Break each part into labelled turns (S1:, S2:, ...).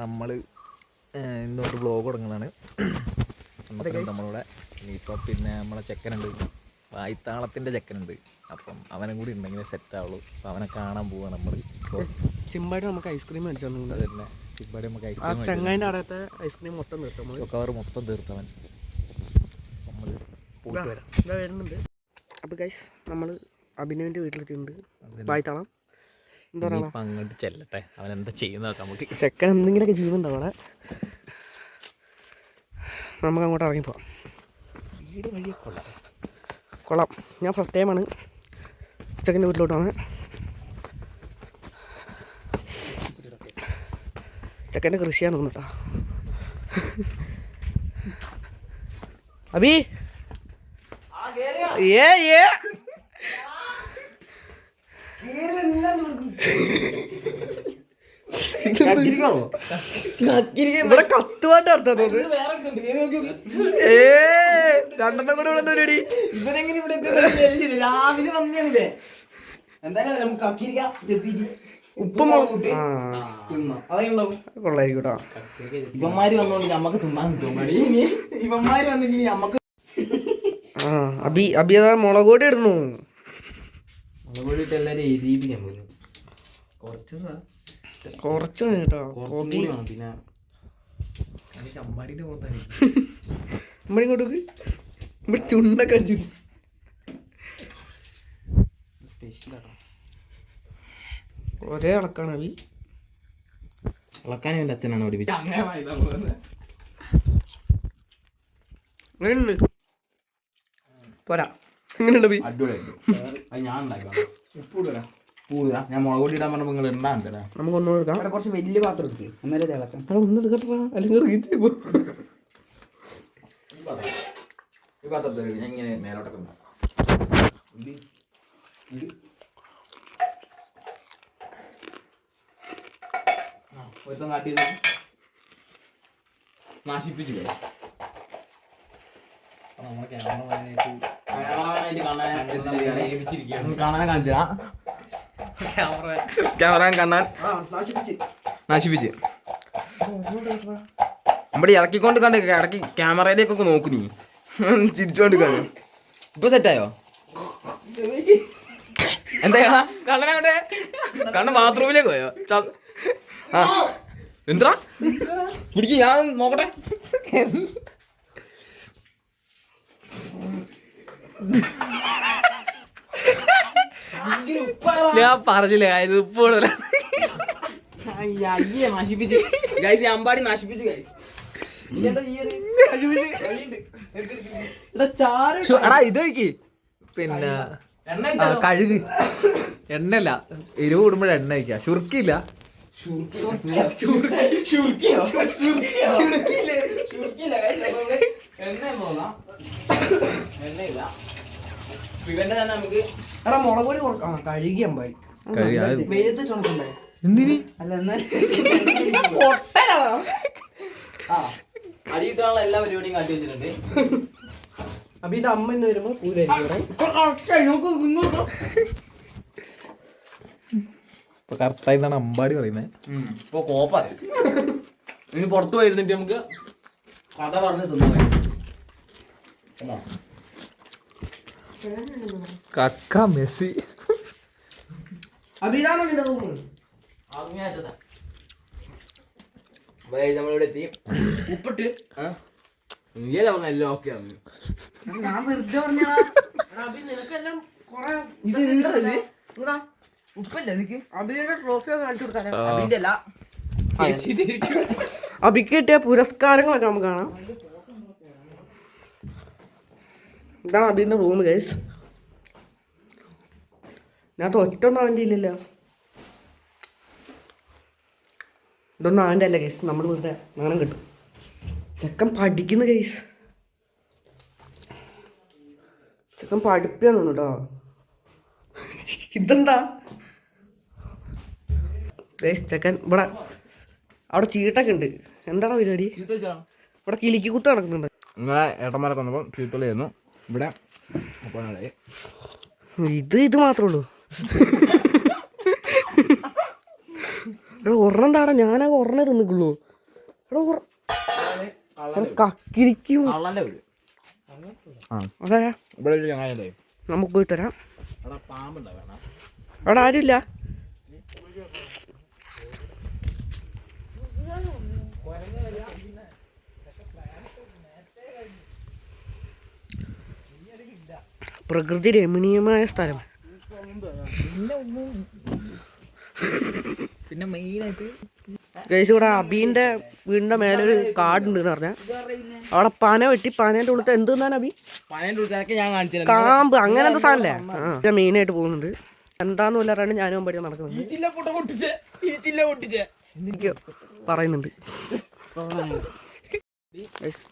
S1: നമ്മൾ ഇന്നോട്ട് വ്ളോഗ് തുടങ്ങുന്നതാണ്. നമ്മളിവിടെ ഇനിയിപ്പോൾ പിന്നെ നമ്മളെ ചെക്കനുണ്ട്, വായ്ത്താളത്തിൻ്റെ ചെക്കനുണ്ട്. അപ്പം അവനും കൂടി ഉണ്ടെങ്കിൽ സെറ്റാവുള്ളൂ. അപ്പം അവനെ കാണാൻ പോവാണ് നമ്മൾ.
S2: ചിമ്പാടി നമുക്ക് ഐസ്ക്രീം മേടിച്ചു തന്നെ.
S1: ചിമ്പാടി നമുക്ക്
S2: ചങ്ങായിൻ്റെ അടത്തെ ഐസ്ക്രീം മൊത്തം തീർത്ത് നമ്മൾ
S1: കവർ മൊത്തം തീർത്തവൻ. നമ്മൾ പോയിട്ട് വരാം.
S2: വരുന്നുണ്ട്. അപ്പോൾ ഗൈസ് നമ്മൾ അഭിനവിൻ്റെ വീട്ടിലെത്തിയിട്ടുണ്ട്. വായ്ത്താളം എന്താ പറയുക,
S1: അങ്ങോട്ട് ചെല്ലട്ടെ, അവൻ എന്താ ചെയ്യുന്ന നോക്കാം. നമുക്ക്
S2: ചെക്കൻ എന്തെങ്കിലുമൊക്കെ ചെയ്യുന്നുണ്ടോ അവിടെ. നമുക്ക് അങ്ങോട്ട് ഇറങ്ങിപ്പോവാം.
S1: വീട് വഴിയെ
S2: കൊള്ളാം. ഞാൻ ഫസ്റ്റ് ടൈമാണ് ചെക്കൻ്റെ വീട്ടിലോട്ടാണ്. ചെക്കൻ്റെ കൃഷിയാന്ന് തോന്നുന്നു കേട്ടോ. അബി ഇവിടെ കത്തുപാട്ട് നടത്താൻ തോന്നുന്നു. രണ്ടെണ്ണം കൂടെ ഇവിടെ പരിപാടി.
S3: ഇവനെങ്ങനെ ഇവിടെ രാവിലെ വന്നേ എന്തായാലും
S2: ഉപ്പും മുളക്
S3: അതായിട്ടുണ്ടാവും.
S2: കൊള്ളായിരിക്കും കേട്ടോ.
S3: ഇവന്മാര് വന്നോണ്ട് നമ്മക്ക് തിന്നാൻ കിട്ടും. ഇവന്മാര് വന്നിട്ട് നമ്മക്ക്
S2: അബി അതാ മുളക് പൊടി ഇടുന്നു.
S3: മുളക് പൊടിയിട്ട് എല്ലാരും എരിയിപ്പി നമുക്ക്
S2: കുറച്ച് കേട്ടോ.
S3: പിന്നെ
S1: ചമ്പാടിൻ്റെ പോകുന്നതാണ്.
S2: നമ്മളിങ്ങോട്ട് ഇവിടെ ചുണ്ടൊക്കെ അടിച്ചു.
S3: സ്പെഷ്യലാട്ടോ.
S2: ഒരേ അളക്കാണ് അബി.
S3: ഇളക്കാൻ എൻ്റെ അച്ഛനാണ് പഠിപ്പിച്ചത്.
S2: പോരാ, എങ്ങനെയുണ്ട് അബി?
S3: അടിപൊളിയായിട്ട് അത് ഞാൻ ഉണ്ടാക്കി. ഉപ്പൂടാ ഞാൻ മുളക് പൊടി ഇടാൻ പറഞ്ഞപ്പോൾ നിങ്ങൾ ഉണ്ടാകണ്ടേ.
S2: നമുക്കൊന്നും എടുക്കാം.
S3: കുറച്ച് വലിയ പാത്രം എടുത്ത് അന്നേരം ഇളക്കാം.
S2: ഒന്നും എടുക്കട്ടാ, അല്ലെങ്കിൽ
S3: ഈ പാത്രത്തിൽ ഞാൻ ഇങ്ങനെ മേലോട്ടൊക്കെ ഉണ്ടാക്കാം. ഒരുത്തം കാട്ടിയത് നാശിപ്പിച്ചില്ലേ.
S1: നമ്മളെ ക്യാമറമാനായിട്ട്
S3: കാണാൻ കാണിച്ചാ ക്യാമറ കാണാൻ നശിപ്പിച്ച് നമ്മുടെ ഇറക്കിക്കൊണ്ട് കണ്ട് ഇടയ്ക്ക് ക്യാമറയിലേക്കൊക്കെ നോക്കു. നീ ചിരിച്ചോണ്ട് കാണും. ഇപ്പൊ സെറ്റായോ? എന്താ കണ്ണനവിടെ കണ്ണൻ ബാത്റൂമിലേക്ക് പോയോ? ആ എന്താ പിടിക്ക്, ഞാൻ നോക്കട്ടെ.
S1: ഞാൻ പറഞ്ഞില്ലേ ഇത് ഉപ്പ് കൂടുതലാണ്.
S3: അയ്യേ നശിപ്പിച്ച് ഗൈസ്, അമ്പാടി നശിപ്പിച്ച് ഗൈസ്.
S1: എടാ ഇത് കഴിക്ക്. പിന്നെ കഴുക്. എണ്ണല്ല, എരിവ് കൂടുമ്പോഴേ എണ്ണ കഴിക്കുക. ശുർക്കില്ല.
S3: നമുക്ക്
S2: മുളക് പൊടി കൊടുക്കാം. കഴുകി അമ്പായി വെയിലത്ത് ചുണക്കണ്ടേ?
S1: എന്തിന്?
S3: അല്ല അടിയിട്ടാനുള്ള എല്ലാ പരിപാടിയും കാട്ടി വെച്ചിട്ടുണ്ട്.
S2: അബിന്റെ അമ്മ എന്ന് വരുമ്പോ
S1: ഇപ്പൊ കറക്റ്റായിട്ടാണ് അമ്പാടി പറയുന്നത്.
S3: ഇപ്പൊ കോപ്പായി. ഇനി പുറത്ത് പോയിരുന്നിട്ട് നമുക്ക് കഥ പറഞ്ഞ് തിന്നാൻ.
S1: കക്ക മെസ്സി
S2: അബിരാണോ നിന്റെ റൂമ്?
S3: നമ്മളിവിടെ എത്തി. ഉപ്പിട്ട് നീയല്ലേ പറഞ്ഞ എല്ലാം ഓക്കെ ആണ്.
S2: ഞാൻ വെറുതെ പറഞ്ഞാ നിനക്കെല്ലാം ഉപ്പല്ലേ എനിക്ക്? അബിയുടെ ട്രോഫിയോ കാണിച്ചു കൊടുക്കാൻ.
S3: അതിന്റെ അല്ല
S2: അബിക്ക് കിട്ടിയ പുരസ്കാരങ്ങളൊക്കെ നമുക്ക് കാണാം. ഇതാണ് അബിന്റെ റൂം ഗൈസ്. ഞാൻ ഒറ്റൊന്നും അവൻ്റെ ഇല്ലല്ലോ. ഇതൊന്നും അവൻ്റെ അല്ല ഗൈസ്, നമ്മൾ വെറുതെ നാണം കിട്ടും. ചെക്കൻ പഠിക്കുന്ന ഗൈസ്, ചെക്കൻ പഠിപ്പിയാന്ന് തോന്നുന്നു കേട്ടോ. ഇതെന്താ ഗൈസ്? ചെക്കൻ ഇവിടെ അവിടെ ചീട്ടൊക്കെ ഉണ്ട്. എന്താണ് പരിപാടി? ഇവിടെ കിലിക്ക് കുത്ത് നടക്കുന്നുണ്ട്.
S3: നിങ്ങളെ ഏട്ടന്മാരൊക്കെ വന്നപ്പോൾ ചീട്ടൊളി ആയിരുന്നു ഇവിടെ.
S2: ഇത് മാത്രമേ ഉള്ളൂ. എടാ ഒരെണ്ണം താടാ, ഞാനാകെ ഒരെണ്ണം തിന്നിക്കുള്ളൂ. എടാ കക്കിരിക്കും. അതെ നമുക്ക് പോയിട്ട് വരാം. അവിടെ ആരുമില്ല. പ്രകൃതി രമണീയമായ സ്ഥലം.
S1: പിന്നെ മെയിനായിട്ട്
S2: ഗൈസ് ഇവിടെ അബീൻ്റെ വീടിൻ്റെ മേലൊരു കാടുണ്ട് എന്ന് പറഞ്ഞാൽ അവിടെ പന വെട്ടി പനേൻ്റെ ഉള്ളത്തെ എന്ത് തിന്നാൻ അബി? കാമ്പ് അങ്ങനെ എന്താ സാധനല്ലേ? ആ മെയിനായിട്ട് പോകുന്നുണ്ട്. എന്താന്ന് വല്ല അറിയാണ്ട് ഞാനും പഠിക്കാൻ നടക്കുന്നുണ്ട്. എനിക്ക് പറയുന്നുണ്ട്.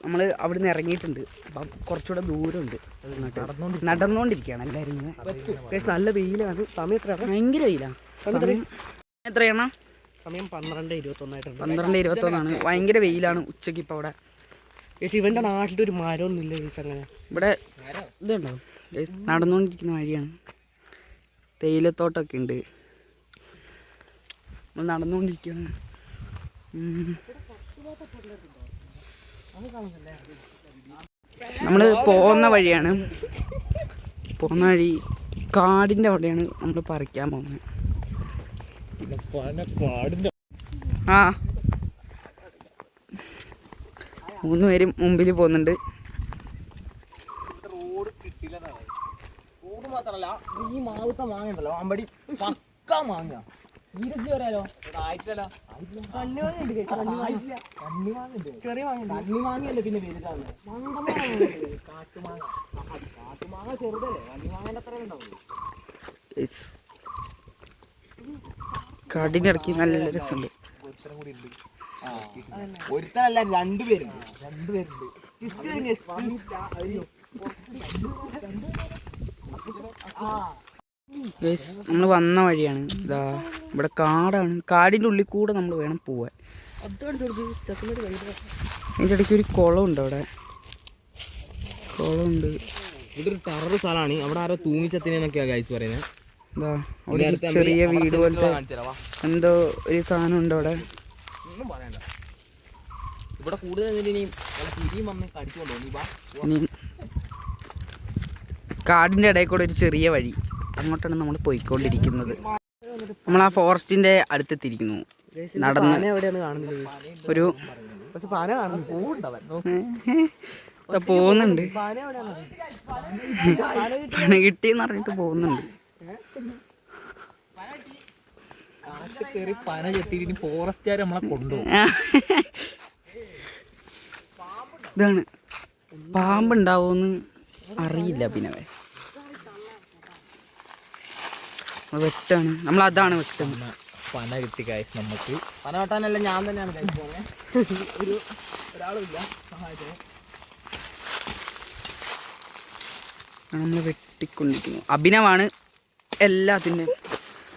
S2: നമ്മൾ അവിടെ നിന്ന് ഇറങ്ങിയിട്ടുണ്ട്. അപ്പം കുറച്ചുകൂടെ ദൂരമുണ്ട്. നടന്നുകൊണ്ടിരിക്കുകയാണ് എല്ലാവരും. നല്ല വെയിലാണ്. സമയം എത്ര? ഭയങ്കര വെയിലാണ്. എത്രയാണ്? സമയം 12:21. 12:21 ഭയങ്കര വെയിലാണ് ഉച്ചയ്ക്ക് ഇപ്പോൾ അവിടെ. ഇവൻ്റെ നാട്ടിലൊരു മരമൊന്നുമില്ല ഗൈസ്. അങ്ങനെ ഇവിടെ ഇതുണ്ടോ നടന്നുകൊണ്ടിരിക്കുന്ന വഴിയാണ്. തേയിലത്തോട്ടമൊക്കെ ഉണ്ട്. നമ്മൾ നടന്നുകൊണ്ടിരിക്കുകയാണ്. നമ്മൾ പോകുന്ന വഴിയാണ്. പോകുന്ന വഴി കാടിൻ്റെ അവിടെയാണ് നമ്മൾ പറിക്കാൻ പോകുന്നത്. ആ 3 പേരും മുമ്പിൽ പോകുന്നുണ്ട്.
S3: റോഡ് മാത്രല്ല ഈ മാവത്തെ മാങ്ങ ഉണ്ടല്ലോ അമ്പടി പക്കാ മാങ്ങ. ചെറിയ മാങ്ങയല്ലേ പിന്നെ വലുതാണ്. കാട്ടുമാങ്ങ ചെറുതല്ലേ, കണ്ണിമാങ്ങ അത്ര ഉണ്ടാവും.
S2: കാടിൻ്റെ ഇടയ്ക്ക് നല്ല രസമുണ്ട്.
S3: ഒരുത്തനല്ല 2 പേരുണ്ട്.
S2: നമ്മൾ വന്ന വഴിയാണ്. ഇതാ ഇവിടെ കാടാണ്. കാടിൻ്റെ ഉള്ളിൽ കൂടെ നമ്മൾ വേണം പോവാൻ. അതിൻ്റെ ഇടയ്ക്ക് ഒരു കുളമുണ്ട്. അവിടെ കുളമുണ്ട്.
S3: ഇവിടെ ഒരു ടെറർ സ്ഥലമാണ്. അവിടെ ആരോ തൂങ്ങിച്ചത്തിനെന്നൊക്കെയാണ് ഗൈസ് പറയുന്നത്.
S2: എന്താ ഒരു ചെറിയ വീട് പോലത്തെ എന്തോ ഒരു സാധനം ഉണ്ട് അവിടെ.
S3: ഒന്നും പറയണ്ട. ഇവിടെ കൂടുതൽ
S2: കാടിൻ്റെ ഇടയിൽ കൂടെ ഒരു ചെറിയ വഴി. അങ്ങോട്ടാണ് നമ്മൾ പോയിക്കൊണ്ടിരിക്കുന്നത്. നമ്മൾ ആ ഫോറസ്റ്റിൻ്റെ അടുത്തെത്തിയിരിക്കുന്നു. നടന്ന് ഒരു പോകുന്നുണ്ട്. പന കിട്ടിയെന്ന് പറഞ്ഞിട്ട് പോകുന്നുണ്ട്.
S1: പന ചെത്തിയിട്ട് ഫോറസ്റ്റുകാർ നമ്മളെ കൊണ്ടുപോകും.
S2: ഇതാണ് പാമ്പുണ്ടാവുമെന്ന് അറിയില്ല. പിന്നെ വെട്ടാണ് നമ്മൾ, അതാണ് വെട്ടുന്നത്.
S1: പന കിട്ടി കാശ് നമുക്ക്.
S3: പന വെട്ടാനല്ല ഞാൻ തന്നെയാണ് കഴിച്ചത്. ഒരാളുമില്ല സഹായത്തിന്.
S2: നമ്മൾ വെട്ടിക്കൊണ്ടിരിക്കുന്നു. അഭിനവാണ് എല്ലാത്തിൻ്റെ.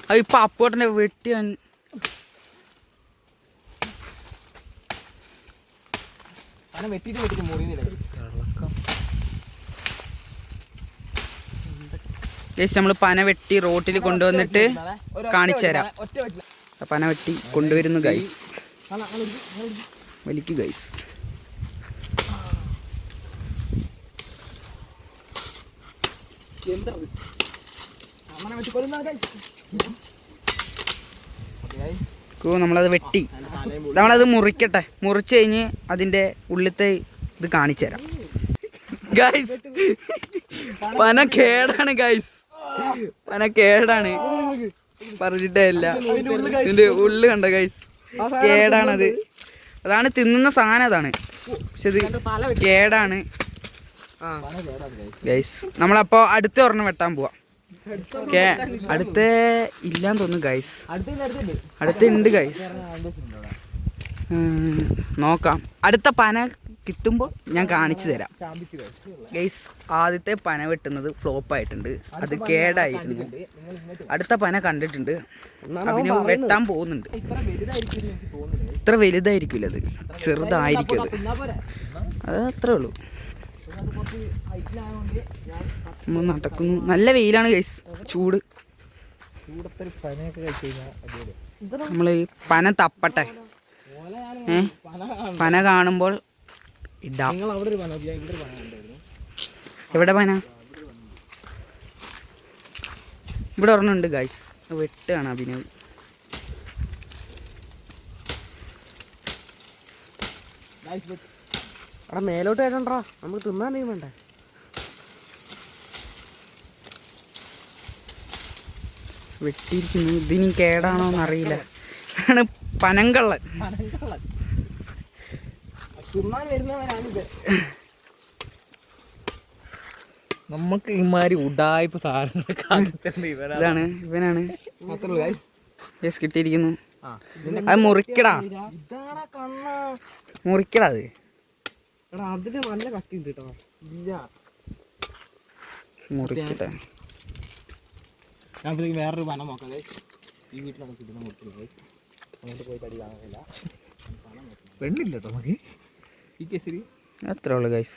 S2: അത് ഇപ്പം അപ്പോട്ടനെ വെട്ടിയാൻ
S3: പന വെട്ടിയിട്ട് മുറിയുന്നില്ല.
S2: നമ്മൾ പന വെട്ടി റോട്ടിൽ കൊണ്ടുവന്നിട്ട് കാണിച്ചു തരാം. പന വെട്ടി കൊണ്ടുവരുന്നു ഗൈസ്. വലിക്ക് ഗൈസ്. നമ്മളത് വെട്ടി നമ്മളത് മുറിക്കട്ടെ. മുറിച്ച് കഴിഞ്ഞ് അതിൻ്റെ ഉള്ളിലത്തെ ഇത് കാണിച്ചു തരാം ഗൈസ്. പന കേടാണ് ഗൈസ്. പന കേടാണ് പറഞ്ഞിട്ടേ ഇല്ല. ഇതിന്റെ ഉള്ളു കണ്ട ഗൈസ്, കേടാണത്. അതാണ് തിന്നുന്ന സാധനം അതാണ്. പക്ഷെ ഇത് കേടാണ് ഗൈസ്. നമ്മളപ്പോൾ അടുത്ത ഒരെണ്ണം വെട്ടാൻ പോവാം. അടുത്ത ഇല്ലാന്ന് തോന്നുന്നു ഗൈസ്. അടുത്തുണ്ട് ഗൈസ്. നോക്കാം. അടുത്ത പന കിട്ടുമ്പോൾ ഞാൻ കാണിച്ചു തരാം ഗൈസ്. ആദ്യത്തെ പന വെട്ടുന്നത് ഫ്ലോപ്പായിട്ടുണ്ട്. അത് കേടായിരുന്നു. അടുത്ത പന കണ്ടിട്ടുണ്ട്. അതിന് വെട്ടാൻ പോകുന്നുണ്ട്. ഇത്ര വലുതായിരിക്കില്ല, അത് ചെറുതായിരിക്കും. അത് അത്രേ ഉള്ളൂ. നമ്മൾ നടക്കുന്നു. നല്ല വെയിലാണ് ഗൈസ്. ചൂട്.
S1: ചൂടത്തൊരു പനയൊക്കെ കഴിച്ചു കഴിഞ്ഞാൽ
S4: നമ്മൾ ഈ പന തപ്പട്ടെ. പന കാണുമ്പോൾ ഇടാം. എവിടെ പന? ഇവിടെ ഒരെണ്ണമുണ്ട് ഗൈസ്. വെട്ടാണ് അഭിനവ്.
S2: അവിടെ മേലോട്ട് കേട്ടണ്ടാ, നമ്മൾ തിന്നാൻ നീ വേണ്ടേ?
S4: വെട്ടിയിരിക്കുന്നു. ഇതിനി കേടാണോന്ന് അറിയില്ല. ആണ് പനങ്കള്ളൻ.
S1: നമുക്ക് ഇമാതിരി ഉടായ്പ സാധനങ്ങൾ
S4: ഇതാണ്, ഇവനാണ്. കിട്ടിയിരിക്കുന്നു. അത് മുറിക്കടാ, മുറിക്കടാ. അത്
S2: എടാ അതിന് നല്ല കട്ടി ഉണ്ട് കേട്ടോ.
S4: മുറിക്കട്ടെ.
S3: ഞാൻ വേറൊരു പന നോക്കാം. ഈ വീട്ടിലാണ് കിട്ടുന്ന മുറിക്കുന്നത്. അങ്ങോട്ട് പോയി തടി വാങ്ങുന്നില്ല.
S1: പെണ്ണില്ല കേട്ടോ നമുക്ക് ഈ കേസിൽ.
S4: അത്രേ ഉള്ളു ഗൈസ്.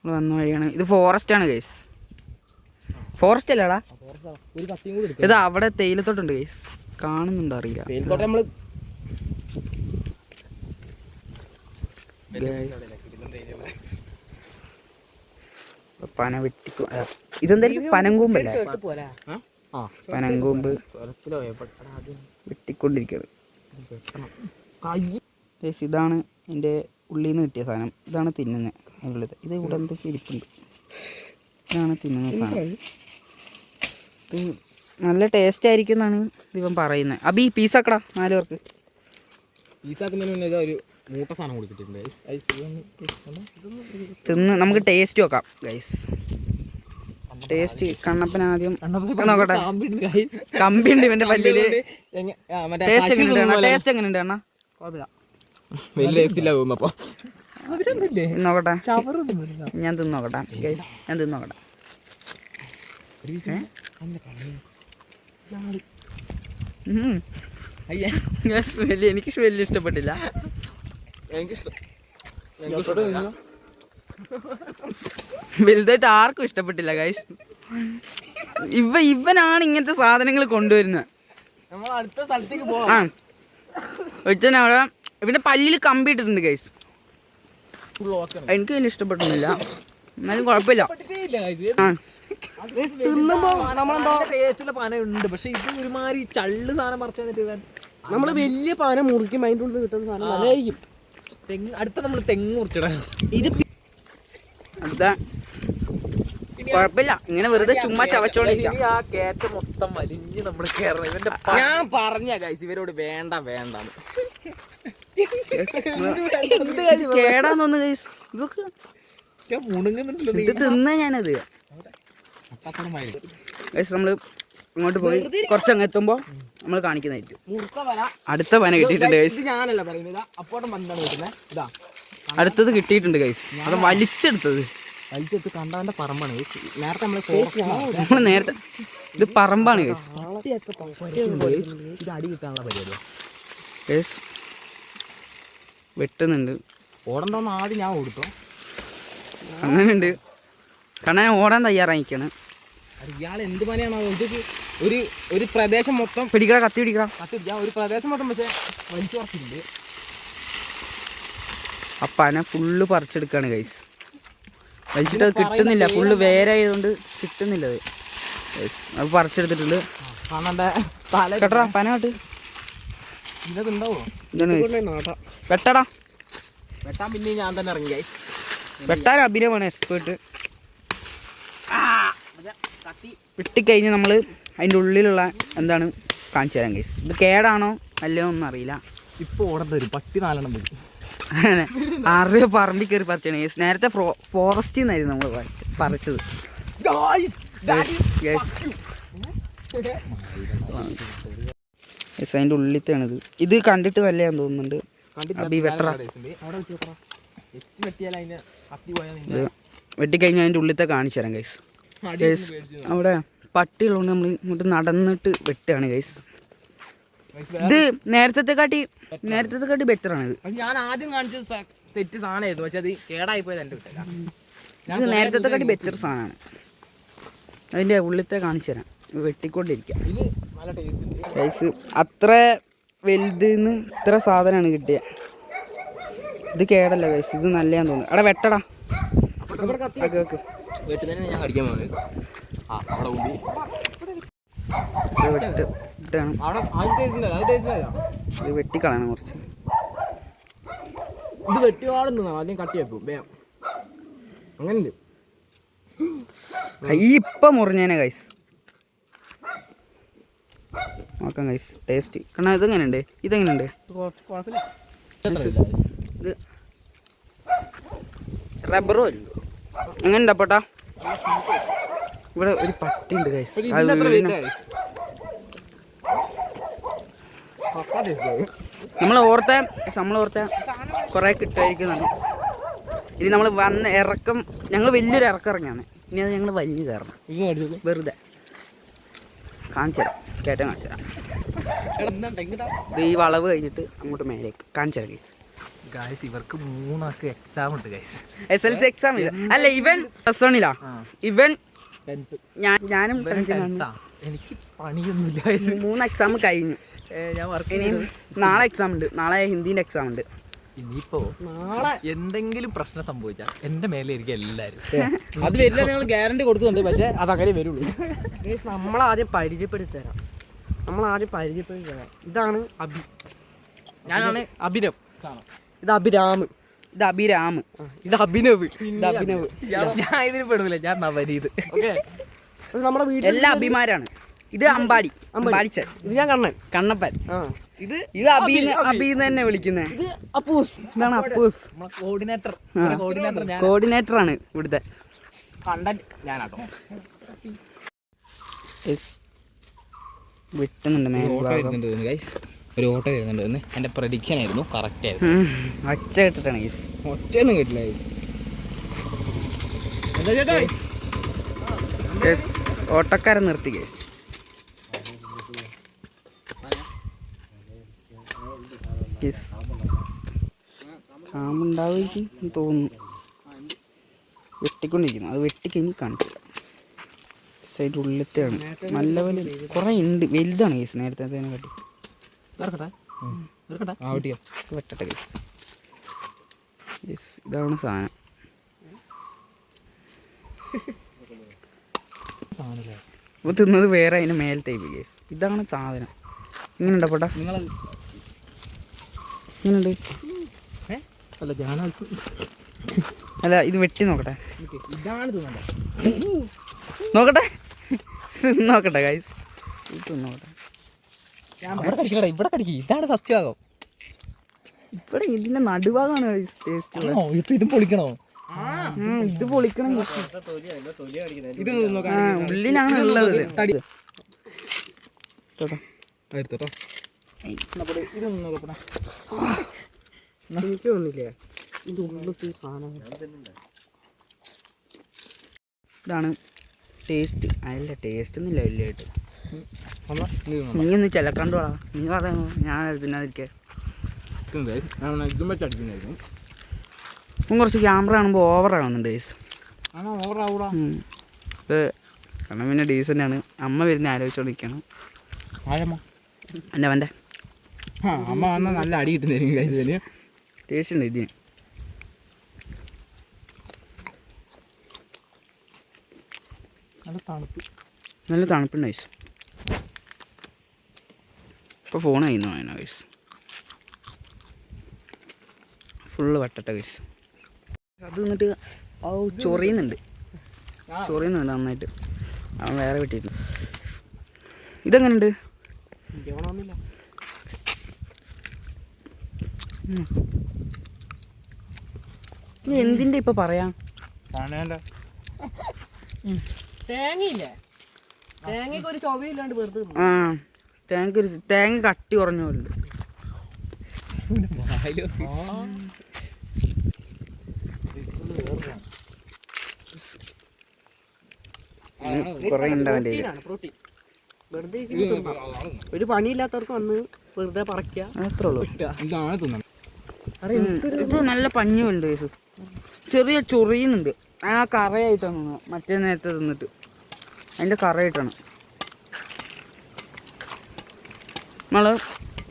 S4: നമ്മൾ വന്ന വഴിയാണ്. ഇത് ഫോറസ്റ്റ് ആണ് ഗൈസ്. ഫോറസ്റ്റ് അല്ലേടാ
S3: ഒരു കത്തിയും കൂടി എടുക്കും.
S4: ഇത് അവിടെ തേയിലത്തോട്ടുണ്ട് ഗൈസ്. കാണുന്നുണ്ടോ അറിയില്ല.
S3: തേയിലത്തോട്ടം നമ്മള്
S4: പന വെട്ടിക്കോ. ഇതെന്തായാലും പനങ്കൂമ്പല്ലേ? പനങ്കൂമ്പ് വെട്ടിക്കൊണ്ടിരിക്കുന്നത്. ഇതാണ് എൻ്റെ ഉള്ളിൽ നിന്ന് കിട്ടിയ സാധനം. ഇതാണ് തിന്നുന്നത്. അതിനുള്ളത് ഇത് ഇവിടെ എന്തൊക്കെ ഇരിപ്പുണ്ട്. ഇതാണ് തിന്നുന്ന സാധനം. ഇത് നല്ല ടേസ്റ്റ് ആയിരിക്കും എന്നാണ് ഇവൻ പറയുന്നത്. അബി പീസാക്കടാ 4 പേർക്ക്.
S3: പീസാക്കുന്നതിന് മുന്നേ ഒരു മൂട്ട സാധനം കൊടുത്തിട്ടുണ്ട്.
S4: തിന്ന് നമുക്ക് ടേസ്റ്റ് നോക്കാം ഗൈസ്. ടേസ്റ്റ് കണ്ണപ്പൻ ആദ്യം നോക്കട്ടെ. കമ്പിണ്ട് ഇവന്റെ പല്ലില്. ടേസ്റ്റ് എങ്ങനെയുണ്ട്? ടേസ്റ്റ് എങ്ങനെയുണ്ട് അണ്ണാ?
S3: വലിയ തോന്നുന്നപ്പോ
S4: നോക്കട്ടെ. ഞാൻ തിന്ന് നോക്കട്ടെ ഗൈസ്. ഞാൻ തിന്ന് നോക്കട്ടെ. എനിക്ക് വലിയ ഇഷ്ടപ്പെട്ടില്ല. വലുതായിട്ട് ആർക്കും ഇഷ്ടപ്പെട്ടില്ല ഗൈസ്. ഇവനാണ് ഇങ്ങനത്തെ സാധനങ്ങൾ കൊണ്ടുവരുന്നത്.
S3: അടുത്ത സ്ഥലത്തേക്ക് പോവാം.
S4: അവിടെ ഇവന്റെ പല്ലിൽ കമ്പി ഇട്ടിട്ടുണ്ട് ഗൈസ്. എനിക്ക് വലിയ ഇഷ്ടപ്പെട്ടില്ല. എന്നാലും കുഴപ്പമില്ല.
S2: തിന്നുമ്പോ നമ്മളെന്താ
S1: ടേസ്റ്റുള്ള പാന ഉണ്ട്. പക്ഷെ ഇത് ഒരുമാതിരി ചള്ള് സാധനം പറിച്ചു തന്നിട്ട്
S2: നമ്മള് വലിയ പാന മുറിക്കും. അതിൻ്റെ ഉള്ളിൽ കിട്ടുന്ന സാധനം നല്ലതായിരിക്കും.
S1: അടുത്ത നമ്മൾ തെങ്ങ് മുറിച്ചിടാം.
S2: ഇത്
S4: അടുത്ത കുഴപ്പമില്ല. ഇങ്ങനെ വെറുതെ ചുമ്മാ ചവച്ചോണ്ടിരിക്കാം.
S1: ആ കേറ്റ മൊത്തം വലിഞ്ഞ് നമ്മൾ കയറണം. ഇവന്റെ
S3: ഞാൻ പറഞ്ഞ ഗൈസ് ഇവരോട് വേണ്ട വേണ്ട
S4: കേടാന്നൊന്ന് ഗൈസ്. ഇതൊക്കെ
S1: മുണുങ്ങുന്നുണ്ടല്ലോ.
S4: ഇത് തിന്ന ഞാനത് ഗൈസ്. നമ്മള് ഇങ്ങോട്ട് പോയി കുറച്ചങ്ങ് എത്തുമ്പോ നമ്മൾ കാണിക്കുന്നതായിരിക്കും. അടുത്ത പന കിട്ടിയിട്ടുണ്ട് ഗൈസ്.
S3: ഞാനല്ല പറയുന്നത്. അപ്പോട്ടും പന്താണ് കിട്ടുന്നത്. ഇതാ
S4: അടുത്തത് കിട്ടിയിട്ടുണ്ട് ഗൈസ്. അത് വലിച്ചെടുത്തത്.
S3: വലിച്ചെടുത്ത് കണ്ടവന്റെ പറമ്പാണ്. നേരത്തെ
S4: നമ്മള് നേരത്തെ ഇത് പറമ്പാണ് ഗൈസ്.
S3: ഇത് അടി കിട്ടാനുള്ള പരിപാടിയാണ്
S4: ഗൈസ്. വെട്ടുന്നുണ്ട്.
S3: ഓടണ്ടോന്ന് ആദ്യം ഞാൻ കൊടുത്തോ.
S4: അങ്ങനെയുണ്ട്. കാരണം ഞാൻ ഓടാൻ തയ്യാറായിക്കാണ്.
S3: ഇയാൾ എന്ത് പണിയാണോ ഇതൊക്കെ ഒരു പ്രദേശം മൊത്തം
S4: പിടിക്കടാ, കത്തി പിടിക്കടാ.
S3: കത്തിരിക്കാം. ഒരു പ്രദേശം മൊത്തം പക്ഷെ വലിച്ചു പറിച്ചിട്ടുണ്ട്.
S4: ആ പന ഫുള്ള് പറിച്ചെടുക്കാണ് ഗൈസ്. വലിച്ചിട്ട് അത് കിട്ടുന്നില്ല. ഫുള്ള് വേരായതുകൊണ്ട് കിട്ടുന്നില്ല അത്. അത് പറിച്ചെടുത്തിട്ടുണ്ട്. കേട്ടടാ പന കേട്ട്.
S3: ഇതൊക്കെ ഉണ്ടാവോ?
S4: ഇതാണ് വെട്ടടാ.
S3: വെട്ടാൻ പിന്നെ ഞാൻ തന്നെ ഇറങ്ങി.
S4: വെട്ടാൻ അഭിനയമാണ് എക്സ്പേർട്ട്. വെട്ടിക്കഴിഞ്ഞ് നമ്മൾ അതിൻ്റെ ഉള്ളിലുള്ള എന്താണ് കാണിച്ചു തരാം ഗൈസ്. ഇത് കേടാണോ അല്ലയോ ഒന്നും അറിയില്ല.
S3: ഇപ്പോൾ ഓടേണ്ട വരും. പട്ടി 4 എണ്ണം വരും.
S4: അങ്ങനെ 6 പറമ്പിൽ കയറി പറിച്ചാണ് ഗൈസ്. നേരത്തെ ഫോറസ്റ്റിൽ നിന്നായിരുന്നു നമ്മൾ പറിച്ചത്. അതിൻ്റെ ഉള്ളിലത്തെയാണിത്. ഇത് കണ്ടിട്ട് നല്ലതാന്ന് തോന്നുന്നുണ്ട്. അബി വെട്ടറ. ഇത് വെട്ടിക്കഴിഞ്ഞാൽ അതിൻ്റെ ഉള്ളിലത്തെ കാണിച്ചു തരാം ഗൈസ്. ഗൈസ് അവിടെ പട്ടികളുണ്ട്. നമ്മൾ ഇങ്ങോട്ട് നടന്നിട്ട് വെട്ടുകയാണ് ഗൈസ്. ഇത് നേരത്തെ കാട്ടി ബെറ്ററാണ്. ഇത്
S3: ഞാൻ ആദ്യം കാണിച്ച സെറ്റ് സാധനമായിരുന്നു. പക്ഷെ അത് കേടായി പോയത് എൻ്റെ കിട്ടില്ല.
S4: ഇത് നേരത്തെ കാട്ടി ബെറ്റർ സാധനമാണ്. അതിൻ്റെ ഉള്ളിലത്തെ കാണിച്ചു തരാം. വെട്ടിക്കൊണ്ടിരിക്കുക
S3: ഇത് നല്ല ടേസ്റ്റ് ഉണ്ട്
S4: ഗൈസ്. അത്ര വലുതിന്ന് ഇത്ര സാധനമാണ് കിട്ടിയത്. ഇത് കേടല്ല ഗൈസ്, ഇത് നല്ലതാന്ന് തോന്നുന്നു. അവിടെ വെട്ടടാ. ഓക്കെ
S3: വീട്ടിൽ തന്നെ ഞാൻ കടിക്കാൻ പോകുന്നത്. ആ അവിടെ കൂടി
S4: ഇട്ടാണ് ഇത് വെട്ടിക്കളയണം കുറച്ച്.
S3: ഇത് വെട്ടിവാടുന്ന ആദ്യം കട്ടി വെക്കും വേം. അങ്ങനെയുണ്ട്.
S4: കൈ ഇപ്പം മുറിഞ്ഞേനെ ഗൈസ്. നോക്കാം ഗൈസ് ടേസ്റ്റ്. കാരണം ഇതെങ്ങനെയുണ്ട്, ഇതെങ്ങനെയുണ്ട്? ഇത് റബ്ബറോ എങ്ങനെയുണ്ട് അപ്പോട്ടാ? ഇവിടെ ഒരു പട്ടി ഉണ്ട് ഗൈസ്. നമ്മളോർത്ത കുറേ കിട്ടുമായിരിക്കും. ഇനി നമ്മൾ വന്ന് ഇറക്കം, ഞങ്ങൾ വലിയൊരു ഇറക്കം ഇറങ്ങിയാണ്. ഇനി അത് ഞങ്ങൾ വലിയ കയറണം വെറുതെ. കാണിച്ചു തരാം, കയറ്റം കാണിച്ചു തരാം. ഇത് ഈ വളവ് കഴിഞ്ഞിട്ട് അങ്ങോട്ട് മേലേക്ക് കാണിച്ചു തരാം ഗൈസ്.
S1: ഗായ്സ് ഇവർക്ക് 3 ആൾക്ക് എക്സാം ഉണ്ട് ഗൈസ്.
S4: SLC എക്സാം ഇല്ല, അല്ല ഇവൻ +1 ഇവൻ ഞാനും
S1: എനിക്ക് പണിയൊന്നുമില്ല.
S4: 3 എക്സാം കഴിഞ്ഞു.
S1: ഞാൻ വർക്ക്
S4: ഇനി നാളെ എക്സാം ഉണ്ട്. നാളെ ഹിന്ദീൻ്റെ എക്സാം ഉണ്ട്.
S1: ഇനിയിപ്പോ നാളെ എന്തെങ്കിലും പ്രശ്നം സംഭവിച്ചാൽ എന്റെ മേലെ ഇരിക്കും എല്ലാരും.
S3: അത് വരില്ല, ഞങ്ങൾ ഗ്യാരണ്ടി കൊടുക്കുന്നുണ്ട്. പക്ഷെ അത് അങ്ങനെ വരുള്ളൂ.
S2: നമ്മളാദ്യം പരിചയപ്പെടുത്തി തരാം. ഇതാണ് അഭി, ഞാനാണ് അഭിനവ്, ഇത് അഭിരാമ്,
S4: ഇത് അഭിരാമ്,
S2: ഇത് അഭിനവ്,
S4: ഇത് അഭിനവ്.
S1: ഞാൻ ഇതിന് പെടൂല, ഞാൻ നവനീത്.
S2: ഓക്കെ. നമ്മുടെ വീട്ടിൽ
S4: എല്ലാ അഭിമാരാണ്. ഇത് അമ്പാടി, അമ്പാടിച്ചൻ.
S2: ഇത് ഞാൻ
S4: കണ്ണപ്പൻ.
S2: ഇത്
S4: അബീന്ന് തന്നെ വിളിക്കുന്നേ.
S2: ഇത് അപ്പൂസ്.
S4: ഇതാണ് അപ്പൂസ്,
S1: കോർഡിനേറ്റർ.
S4: കോർഡിനേറ്റർ ആണ് ഇവിടുത്തെ.
S3: കണ്ടന്റ് ഞാനാട്ടോ.
S4: വിട്ടുന്നുണ്ട്
S3: ഒരു ഓട്ടോ വരുന്നുണ്ട്. എന്റെ പ്രഡിക്ഷൻ ആയിരുന്നു, കറക്റ്റ് ആയിരുന്നു.
S4: ഒച്ച കേട്ടിട്ടാണ് ഗൈസ്.
S3: ഒച്ചയൊന്നും കേട്ടില്ല
S4: ഗൈസ്. ഓട്ടക്കാരൻ നിർത്തി ഗൈസ്. കാമ്പുണ്ടാവുമായിരിക്കും തോന്നുന്നു. വെട്ടിക്കൊണ്ടിരിക്കുന്നു. അത് വെട്ടിക്കഴിഞ്ഞ് കാണിച്ചില്ല. സൈഡ് ഉള്ളിലത്തെയാണ്. നല്ല പോലെ കുറേ ഉണ്ട്. വലുതാണ് കേസ് നേരത്തെ കാട്ടി. വെട്ടട്ടെ കേസ്. യെസ്, ഇതാണ് സാധനം. അപ്പോൾ തിന്നത് വേറെ അതിന് മേലത്തെ കേസ്. ഇതാണ് സാധനം. ഇങ്ങനെയുണ്ടോ പോട്ടാ? ഇങ്ങനെയുണ്ട്. അല്ല ഇത് വെട്ടി നോക്കട്ടെ. നോക്കട്ടെ നോക്കട്ടെ ഗൈസ്. ഇത് നോക്കട്ടെ.
S1: ഇവിടെ കടിക്കും. ഇതാണ് ഫസ്റ്റ് ഭാഗം.
S4: ഇവിടെ ഇതിന്റെ നടുഭാഗമാണ് ടേസ്റ്റ്.
S1: ഇത് പൊളിക്കണോ?
S4: ഇത് പൊളിക്കണം. ഉള്ളിലാണ് ഉള്ളത്.
S2: എനിക്ക് തോന്നില്ലേ ഇത് ഉള്ളത്തെ സാധനം.
S4: ഇതാണ് ടേസ്റ്റ്. അതില്ല ടേസ്റ്റ് ഒന്നുമില്ല വലിയായിട്ട്. നീ ഒന്ന് ചിലക്കണ്ടോളാ. നീ പറയുന്നു ഞാൻ തിന്നാതിരിക്കേ. കുറച്ച് ക്യാമറ കാണുമ്പോൾ ഓവറാകുന്നുണ്ട് ഗൈസ്. ഇത് കാരണം പിന്നെ ഡീസൻ്റാണ്. അമ്മ വരുന്ന ആലോചിച്ചോണ്ടിരിക്കണം. അവൻ്റെ
S3: അമ്മ വന്നാൽ നല്ല അടി കിട്ടുന്നതിന്
S4: ടേസ്റ്റ് ഉണ്ട് ഇതിന്. നല്ല തണുപ്പുണ്ട് ഗൈസ്. ഇപ്പോൾ ഫോൺ കഴിയുന്നു അതിനാ ഗൈസ്. Full വട്ടട്ട guys. അത് എന്നിട്ട് ചൊറിയുന്നുണ്ട് നന്നായിട്ട്. അവൻ വേറെ വെട്ടിയിട്ടുണ്ട്. ഇതെങ്ങനെയുണ്ട്? ഇത് എന്തിൻ്റെ ഇപ്പം പറയാം?
S2: തേങ്ങയില്ലേ, തേങ്ങയ്ക്ക് ഒരു ചൊവയില്ലാണ്ട് വെറുതെ.
S4: ആ തേങ്ങ കട്ടി കുറഞ്ഞ പോലെ ഉണ്ട്. കുറേ ഉണ്ടാവൻ്റെ
S2: പ്രോട്ടീൻ. വെറുതെ ഒരു പണിയില്ലാത്തവർക്ക് വന്ന് വെറുതെ പറക്കുക,
S4: അത്രേ ഉള്ളൂ.
S3: ഇതാണ് തിന്നണം.
S4: ഇത് നല്ല പഞ്ഞുണ്ട് കേസ്. ചെറിയ ചൊറിയുന്നുണ്ട്. ആ കറയായിട്ടാണ് തോന്നുന്നത്. മറ്റേ നേരത്തെ തിന്നിട്ട് അതിൻ്റെ കറയായിട്ടാണ്. നമ്മൾ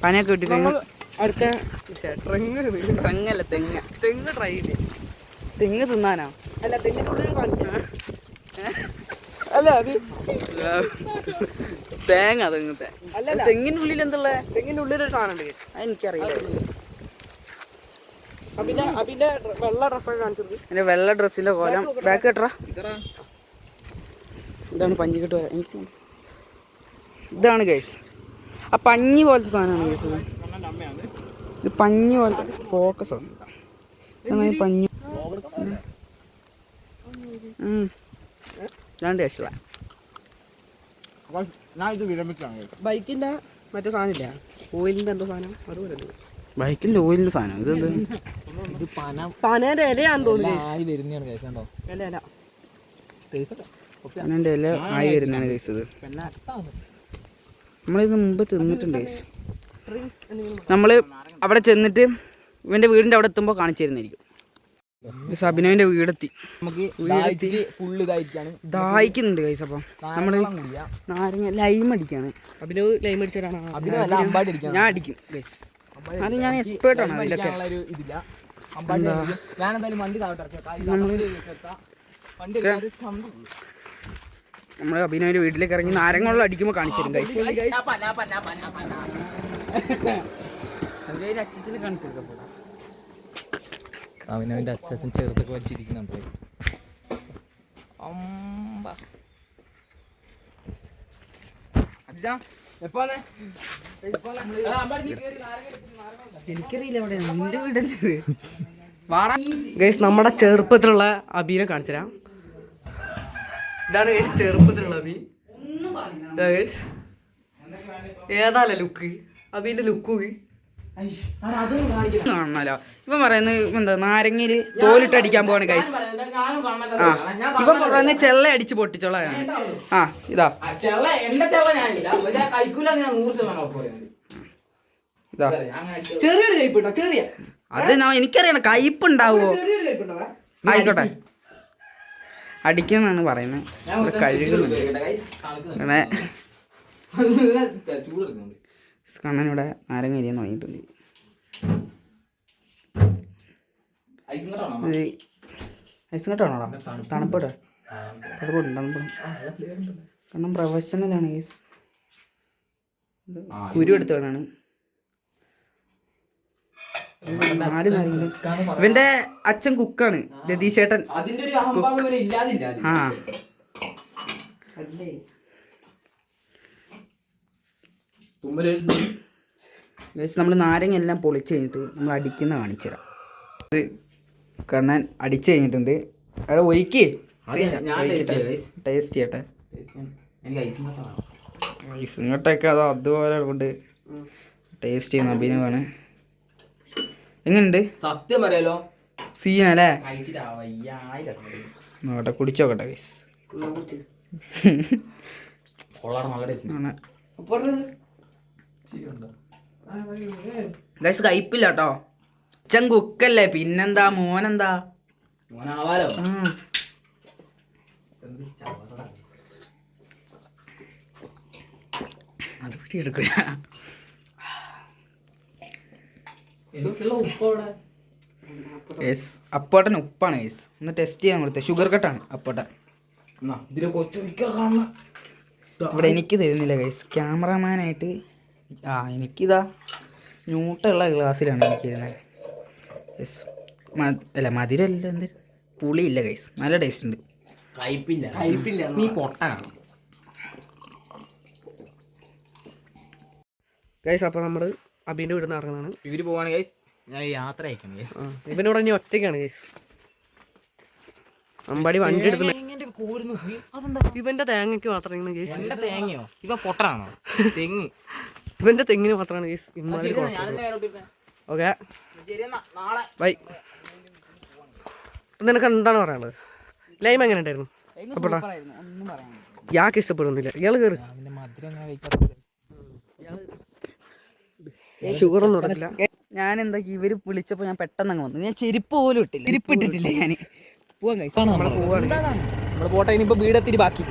S4: പനയൊക്കെ വെട്ടി കഴിഞ്ഞു.
S2: അടുത്ത
S4: തെങ്ങല്ല തെങ്ങ്.
S2: തെങ്ങ് ട്രൈ ചെയ്തേ.
S4: തെങ്ങ് തിന്നാനാ?
S2: അല്ല തെങ്ങിൻ്റെ ഉള്ളിൽ കാണിക്കാം. അല്ല അത്
S4: തേങ്ങ തെങ്ങത്തെ.
S2: അല്ലല്ല
S4: തെങ്ങിൻ്റെ ഉള്ളിൽ എന്തുള്ള?
S2: തെങ്ങിൻ്റെ ഉള്ളിലൊരു സാധനം ഉണ്ട്.
S4: എനിക്കറിയില്ല.
S2: അബിന്റെ വെള്ള ഡ്രസ്സൊക്കെ കാണിച്ചത്.
S4: എൻ്റെ വെള്ള ഡ്രസ്സിൻ്റെ കോലം ബാക്ക് കെട്ടറ. ഇതാണ് പഞ്ഞിക്കെട്ട്. എനിക്ക് ഇതാണ് ഗൈസ് ആ പഞ്ഞി പോലത്തെ സാധനമാണ് ഗൈസ്. ഇത് പഞ്ഞി പോലത്തെ ഫോക്കസ് ആണ്. ഇതാണ് പഞ്ഞി. രണ്ട് ഗൈസ്.
S3: ഞാൻ ഇത് വിരമിച്ചാണ്.
S2: ബൈക്കിന്റെ മറ്റേ സാധനം ഇല്ല, ഓയിലിന്റെ എന്തോ സാധനം അതുപോലെ.
S4: ബൈക്കിൻ്റെ ഓയിലിൻ്റെ സാധനം ഇത്.
S1: ഇത്
S2: പനേന്റെ ഇലയാണെന്ന് തോന്നുന്നു.
S1: ആയി വരുന്നതാണ് കേസ്. കണ്ടോ
S2: ഇല
S4: പനേൻ്റെ ഇല ആയി വരുന്നതാണ് ഗൈസ്. ഇത് നമ്മളിത് മുമ്പ് തിന്നിട്ടുണ്ട് ഗൈസ്. നമ്മൾ അവിടെ ചെന്നിട്ട് ഇവൻ്റെ വീടിൻ്റെ അവിടെ എത്തുമ്പോൾ കാണിച്ചു തരുന്നതായിരിക്കും. അഭിനവിൻ്റെ വീടെത്തി.
S3: ഫുള്ള് ഇതായിരിക്കാണ്.
S4: ദാഹിക്കുന്നുണ്ട് ഗൈസ്. അപ്പം നമ്മൾ നാരങ്ങ ലൈം അടിക്കാണ്.
S2: അഭിനവ് ലൈം അടിച്ചാലാണ്.
S4: ഞാൻ അടിക്കും ഗൈസ്. അത് ഞാൻ എക്സ്പേർട്ടാണ് അതിലൊക്കെ. നമ്മൾ അഭിനവിൻ്റെ വീട്ടിലേക്ക് ഇറങ്ങി നാരങ്ങ വെള്ളം അടിക്കുമ്പോൾ കാണിച്ചു തരും ഗൈസ്. അച്ഛനെ കാണിച്ചു കൊടുക്കപ്പോൾ
S1: അവനവൻ്റെ അച്ഛൻ ചെറുതൊക്കെ വലിച്ചിരിക്കുന്നുണ്ട്.
S4: എനിക്കറിയില്ല എവിടെ നിന്റെ വീടല്ലേ.
S2: ഗൈസ് നമ്മുടെ ചെറുപ്പത്തിലുള്ള അബീനെ കാണിച്ചു തരാം. ഇതാണ് ഗൈസ് ചെറുപ്പത്തിലുള്ള അബി. ഏതാല്ലേ ലുക്ക് അബീന്റെ ലുക്ക്
S4: കാണണല്ലോ. ഇവൻ പറയുന്നത് എന്താ നാരങ്ങയില് തോലിട്ട് അടിക്കാൻ പോവാണ് ഗൈസ്. ആ ഇവൻ പറയുന്നത് ചെള്ള അടിച്ച് പൊട്ടിച്ചോളാണ്. ആ ഇതാ
S2: ചെറിയൊരു കൈപ്പിട്ടോ. ചെറിയ
S4: അത് എനിക്കറിയണം കയ്പ് ഉണ്ടാവുമോ.
S2: ചെറിയൊരു
S4: ആയിക്കോട്ടെ അടിക്കുന്നാണ് പറയുന്നത്. കണ്ണനിവിടെ നാരങ്ങ എരിയെന്ന് വാങ്ങിയിട്ടുണ്ട്. ഐസ് കട്ടാണോടാ? തണുപ്പോട്ടെ തണുപ്പോടും. കാരണം പ്രൊഫഷണലാണ് ഗൈസ്. കുരു എടുത്തവനാണ്. ഇവന്റെ അച്ഛൻ കുക്കാണ്, രതീഷേട്ടൻ. ആ നമ്മൾ നാരങ്ങ എല്ലാം പൊളിച്ച് കഴിഞ്ഞിട്ട് നമ്മൾ അടിക്കുന്ന കാണിച്ചു തരാം. ഇത് കണ്ണൻ അടിച്ചു കഴിഞ്ഞിട്ടുണ്ട്. അത് ഒഴിക്ക് ടേസ്റ്റ് ചെയ്യട്ടെ. ഐസ് ഇങ്ങോട്ടൊക്കെ അതോ അതുപോലെ കൊണ്ട് ടേസ്റ്റ് ചെയ്യുന്ന അഭിനവാണ്. എങ്ങനെയുണ്ട്?
S3: സത്യം പറയാലോ
S4: സീനല്ലേ? നോട്ടെ കുടിച്ചോക്കട്ടെ ഗൈസ്. ഗൈസ് കയ്പില്ല കേട്ടോ. അച്ഛൻ കുക്കല്ലേ പിന്നെന്താ. മോനെന്താ
S3: മോനാവാലോ.
S4: അത് എടുക്കില്ല. അപ്പോട്ടൻ ഉപ്പാണ് ഗൈസ്. ഒന്ന് ടെസ്റ്റ് ചെയ്യാൻ കൊടുത്തത്. ഷുഗർ കട്ടാണ് അപ്പോട്ടൻ. ഇവിടെ എനിക്ക് തരുന്നില്ല ഗൈസ്. ക്യാമറമാനായിട്ട് എനിക്കിതാ ന്യൂട്ടുള്ള ഗ്ലാസ്സിലാണ് എനിക്ക് തരുന്നത്. യെസ് അല്ല മധുരമല്ല, എന്ത് പുളിയില്ല ഗൈസ്. നല്ല ടേസ്റ്റ് ഉണ്ട്.
S3: കയ്പില്ല നീ പൊട്ടനാണ്
S2: ഗൈസ്. അപ്പോൾ നമ്മൾ അബീൻ്റെ വീട്ടിൽ നിന്ന് ഇറങ്ങുന്നതാണ്.
S3: ഇവര് പോവാണ് ഗൈസ്. ഞാൻ യാത്ര അയക്കണം ഗൈസ്.
S2: ഇവനോട് ഇനി ഒറ്റയ്ക്കാണ് ഗൈസ്. അമ്പാടി വണ്ടി എടുക്കുന്നത് ഇവന്റെ തേങ്ങയ്ക്ക് മാത്രമാണ് ഗൈസ്.
S3: തേങ്ങയോ? ഇവ പൊട്ടനാണോ? തെങ്ങ്
S2: ഇവന്റെ തെങ്ങിന് മാത്രമാണ് ഗൈസ് ഇമ്മാതിരി കുഴപ്പമില്ല. Okay bye. നിനക്ക് എന്താണ് പറയാനുള്ളത്? ലൈം എങ്ങനെ ഉണ്ടായിരുന്നു? ഇയാൾക്ക് ഇഷ്ടപ്പെടുന്നില്ല. ഇയാൾ കയറി ഷുഗർ ഒന്നും ഇടത്തില്ല.
S4: ഞാൻ എന്താ ഇവര് വിളിച്ചപ്പോൾ ഞാൻ പെട്ടെന്ന് അങ്ങ് വന്നു. ഞാൻ ചെരുപ്പ് പോലും ഇട്ടില്ല. ചെരുപ്പ് ഇട്ടിട്ടില്ല ഞാൻ. പോവാൻ കഴിച്ചു.
S2: നമ്മൾ പോവാണ്.
S3: നമ്മൾ പോട്ടെ. ഇനിയിപ്പോൾ വീടെത്തിരി ബാക്കി